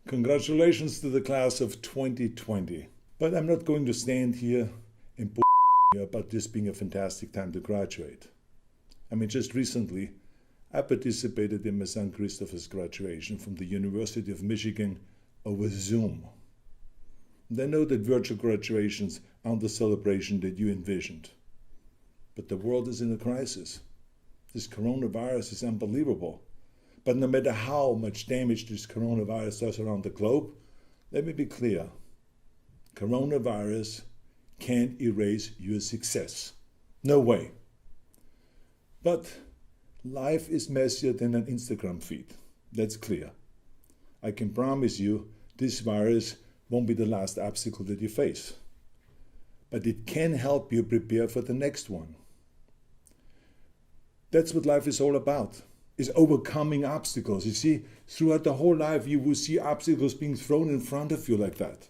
Congratulations to the class of 2020. But I'm not going to stand here and about this being a fantastic time to graduate. I mean, just recently, I participated in my son Christopher's graduation from the University of Michigan over Zoom. And I know that virtual graduations aren't the celebration that you envisioned. But the world is in a crisis. This coronavirus is unbelievable. But no matter how much damage this coronavirus does around the globe, let me be clear. Coronavirus can't erase your success. No way. But life is messier than an Instagram feed. That's clear. I can promise you this virus won't be the last obstacle that you face. But it can help you prepare for the next one. That's what life is all about, is overcoming obstacles. You see, throughout the whole life, you will see obstacles being thrown in front of you like that.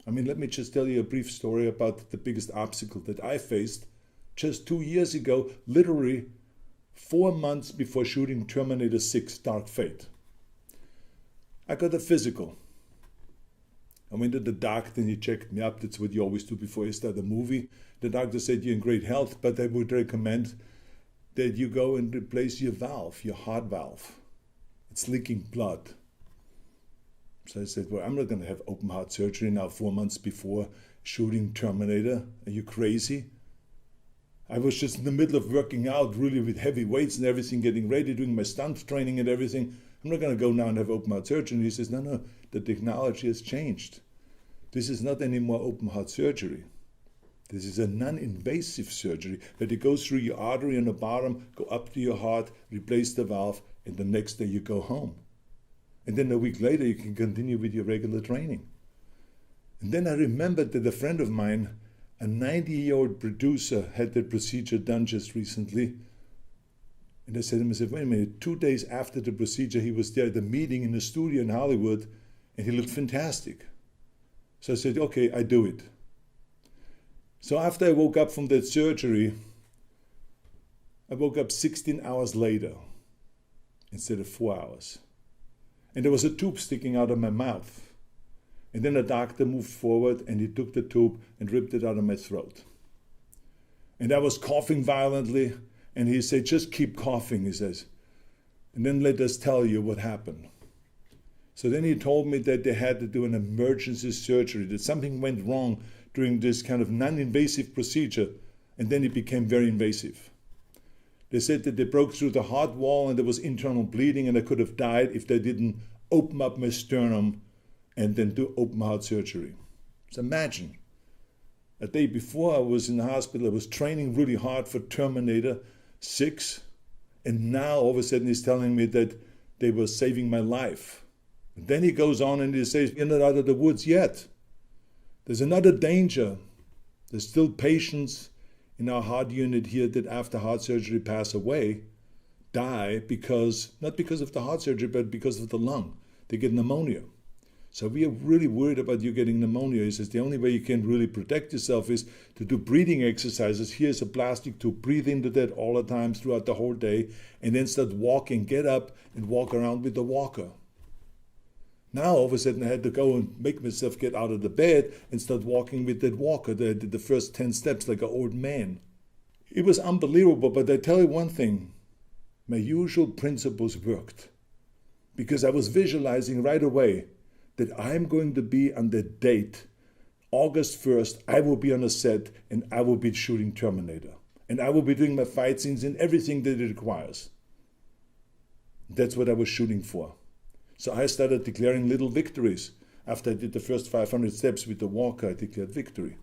I mean, let me just tell you a brief story about the biggest obstacle that I faced just 2 years ago, literally 4 months before shooting Terminator 6: Dark Fate. I got a physical. I went to the doctor and he checked me up. That's what you always do before you start a movie. The doctor said you're in great health, but I would recommend that you go and replace your valve, your heart valve. It's leaking blood. So I said, well, I'm not going to have open heart surgery now 4 months before shooting Terminator. Are you crazy? I was just in the middle of working out really with heavy weights and everything, getting ready, doing my stunt training and everything. I'm not going to go now and have open heart surgery. And he says, no, the technology has changed. This is not anymore open heart surgery. This is a non-invasive surgery, but it goes through your artery on the bottom, go up to your heart, replace the valve, and the next day you go home. And then a week later you can continue with your regular training. And then I remembered that a friend of mine, a 90-year-old producer, had that procedure done just recently. And I said to him, wait a minute, 2 days after the procedure he was there at a meeting in a studio in Hollywood, and he looked fantastic. So I said, okay, I do it. So after I woke up from that surgery, I woke up 16 hours later instead of 4 hours. And there was a tube sticking out of my mouth. And then a doctor moved forward and he took the tube and ripped it out of my throat. And I was coughing violently and he said, just keep coughing, he says. And then let us tell you what happened. So then he told me that they had to do an emergency surgery, that something went wrong during this kind of non-invasive procedure, and then it became very invasive. They said that they broke through the heart wall and there was internal bleeding and I could have died if they didn't open up my sternum and then do open heart surgery. So imagine, a day before I was in the hospital, I was training really hard for Terminator 6, and now all of a sudden he's telling me that they were saving my life. And then he goes on and he says, you're not out of the woods yet. There's another danger. There's still patients in our heart unit here that after heart surgery pass away, die not because of the heart surgery, but because of the lung. They get pneumonia. So we are really worried about you getting pneumonia. He says the only way you can really protect yourself is to do breathing exercises. Here's a plastic tube. Breathe into that all the time throughout the whole day, and then start walking. Get up and walk around with the walker. Now, all of a sudden, I had to go and make myself get out of the bed and start walking with that walker. I did the first 10 steps like an old man. It was unbelievable, but I tell you one thing. My usual principles worked. Because I was visualizing right away that I'm going to be on that date, August 1st, I will be on a set and I will be shooting Terminator. And I will be doing my fight scenes and everything that it requires. That's what I was shooting for. So I started declaring little victories. After I did the first 500 steps with the walker, I declared victory.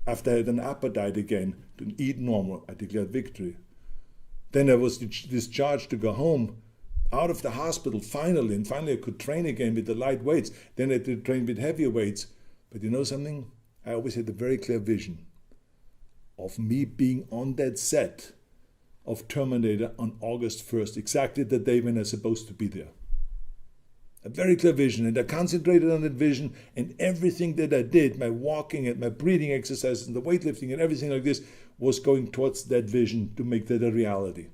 After I had an appetite again, to eat normal, I declared victory. Then I was discharged to go home, out of the hospital finally, and finally I could train again with the light weights. Then I did train with heavier weights. But you know something? I always had a very clear vision of me being on that set of Terminator on August 1st, exactly the day when I was supposed to be there. A very clear vision, and I concentrated on that vision, and everything that I did, my walking and my breathing exercises and the weightlifting and everything like this, was going towards that vision to make that a reality.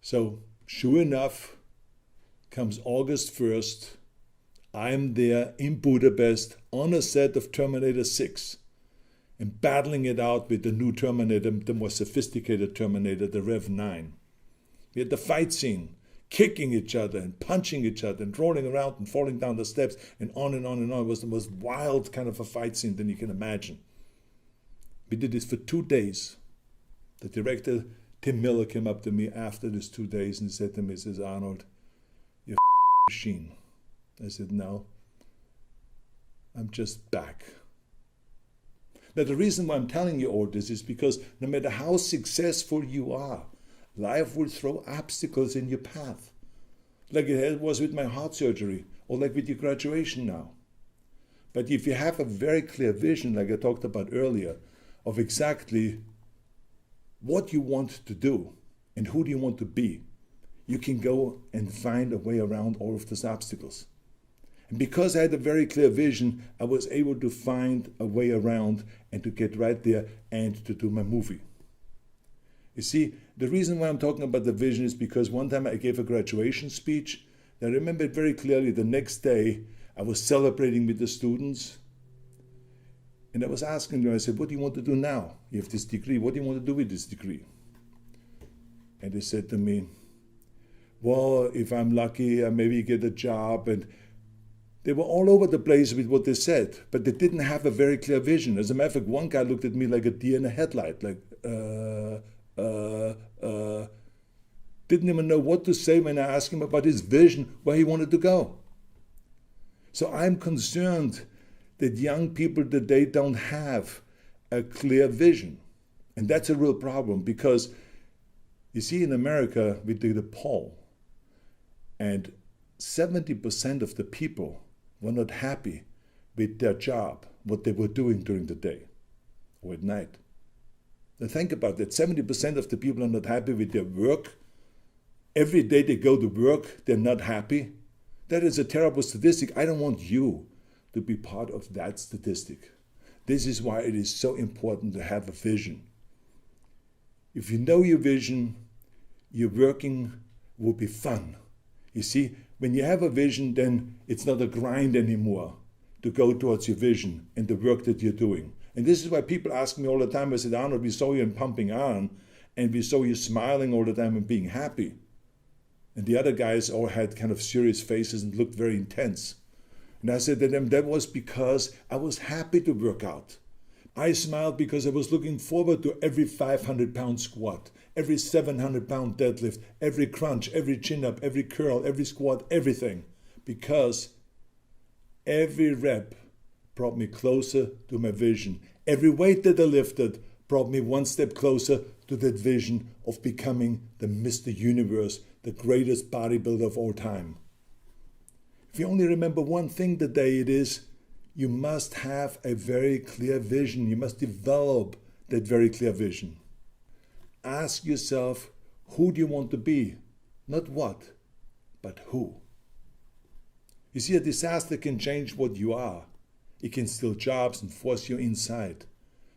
So, sure enough, Comes August 1st, I'm there in Budapest on a set of Terminator 6 and battling it out with the new Terminator, the more sophisticated Terminator, the Rev 9. We had the fight scene, kicking each other and punching each other and rolling around and falling down the steps and on and on and on. It was the most wild kind of a fight scene than you can imagine. We did this for 2 days. The director, Tim Miller, came up to me after these 2 days and said to me, he says, Arnold, you're a machine. I said, no, I'm just back. Now, the reason why I'm telling you all this is because no matter how successful you are, life will throw obstacles in your path. Like it was with my heart surgery, or like with your graduation now. But if you have a very clear vision, like I talked about earlier, of exactly what you want to do and who do you want to be, you can go and find a way around all of those obstacles. And because I had a very clear vision, I was able to find a way around and to get right there and to do my movie. You see, the reason why I'm talking about the vision is because one time I gave a graduation speech. I remember it very clearly. The next day, I was celebrating with the students. And I was asking them, I said, what do you want to do now? You have this degree. What do you want to do with this degree? And they said to me, well, if I'm lucky, I maybe get a job. And they were all over the place with what they said, but they didn't have a very clear vision. As a matter of fact, one guy looked at me like a deer in a headlight, like, didn't even know what to say when I asked him about his vision, where he wanted to go. So I'm concerned that young people today don't have a clear vision. And that's a real problem because, you see, in America, we did a poll, and 70% of the people were not happy with their job, what they were doing during the day or at night. Now think about that. 70% of the people are not happy with their work. Every day they go to work, they're not happy. That is a terrible statistic. I don't want you to be part of that statistic. This is why it is so important to have a vision. If you know your vision, your working will be fun. You see, when you have a vision, then it's not a grind anymore to go towards your vision and the work that you're doing. And this is why people ask me all the time, I said, Arnold, we saw you in Pumping Iron, and we saw you smiling all the time and being happy. And the other guys all had kind of serious faces and looked very intense. And I said to them, that was because I was happy to work out. I smiled because I was looking forward to every 500-pound squat, every 700-pound deadlift, every crunch, every chin-up, every curl, every squat, everything. Because every rep brought me closer to my vision. Every weight that I lifted brought me one step closer to that vision of becoming the Mr. Universe, the greatest bodybuilder of all time. If you only remember one thing today, it is you must have a very clear vision. You must develop that very clear vision. Ask yourself, who do you want to be? Not what, but who. You see, a disaster can change what you are. It can steal jobs and force you inside.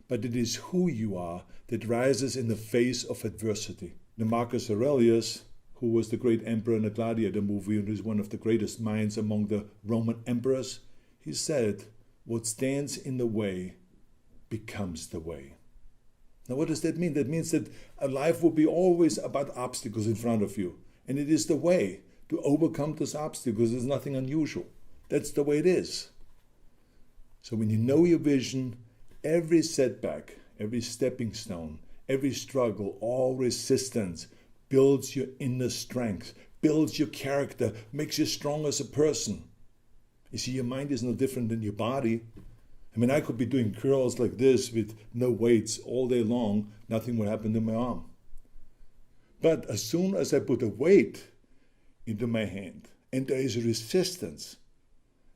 But it is who you are that rises in the face of adversity. The Marcus Aurelius, who was the great emperor in the Gladiator movie and is one of the greatest minds among the Roman emperors, he said, what stands in the way becomes the way. Now what does that mean? That means that a life will be always about obstacles in front of you. And it is the way to overcome those obstacles. There's nothing unusual. That's the way it is. So when you know your vision, every setback, every stepping stone, every struggle, all resistance builds your inner strength, builds your character, makes you strong as a person. You see, your mind is no different than your body. I mean, I could be doing curls like this with no weights all day long, nothing would happen to my arm. But as soon as I put a weight into my hand and there is a resistance,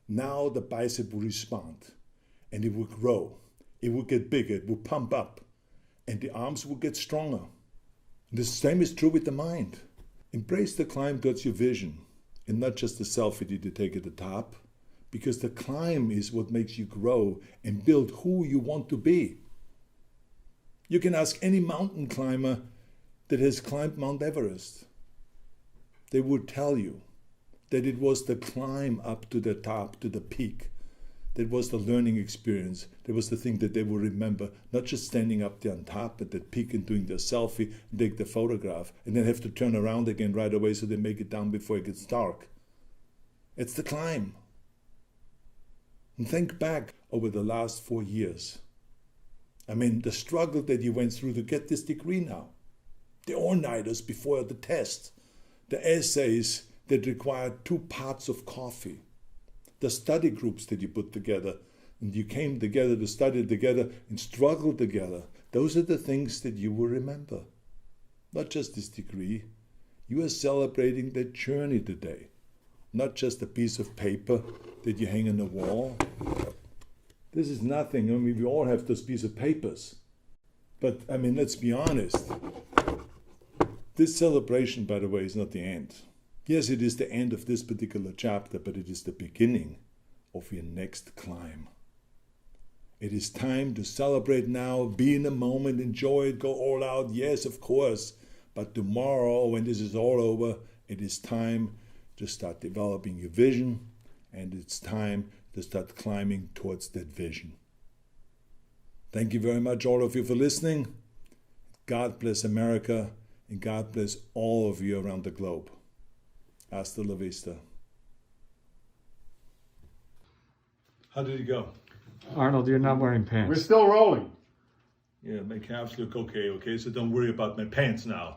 now the bicep will respond and it will grow. It will get bigger, it will pump up, and the arms will get stronger. The same is true with the mind. Embrace the climb towards your vision, and not just the selfie that you take at the top, because the climb is what makes you grow and build who you want to be. You can ask any mountain climber that has climbed Mount Everest. They would tell you that it was the climb up to the top, to the peak. That was the learning experience. That was the thing that they will remember, not just standing up there on top at that peak and doing their selfie and take the photograph and then have to turn around again right away so they make it down before it gets dark. It's the climb. And think back over the last 4 years. I mean, the struggle that you went through to get this degree now. The all-nighters before the test. The essays that required 2 pots of coffee. The study groups that you put together, and you came together to study together and struggle together. Those are the things that you will remember. Not just this degree. You are celebrating the journey today. Not just a piece of paper that you hang on the wall. This is nothing. I mean, we all have those pieces of papers. But, I mean, let's be honest. This celebration, by the way, is not the end. Yes, it is the end of this particular chapter, but it is the beginning of your next climb. It is time to celebrate now, be in the moment, enjoy it, go all out. Yes, of course. But tomorrow, when this is all over, it is time to start developing your vision, and it's time to start climbing towards that vision. Thank you very much, all of you, for listening. God bless America, and God bless all of you around the globe. Hasta la vista. How did it go? Arnold, you're not wearing pants. We're still rolling. Yeah, my calves look okay, so don't worry about my pants now.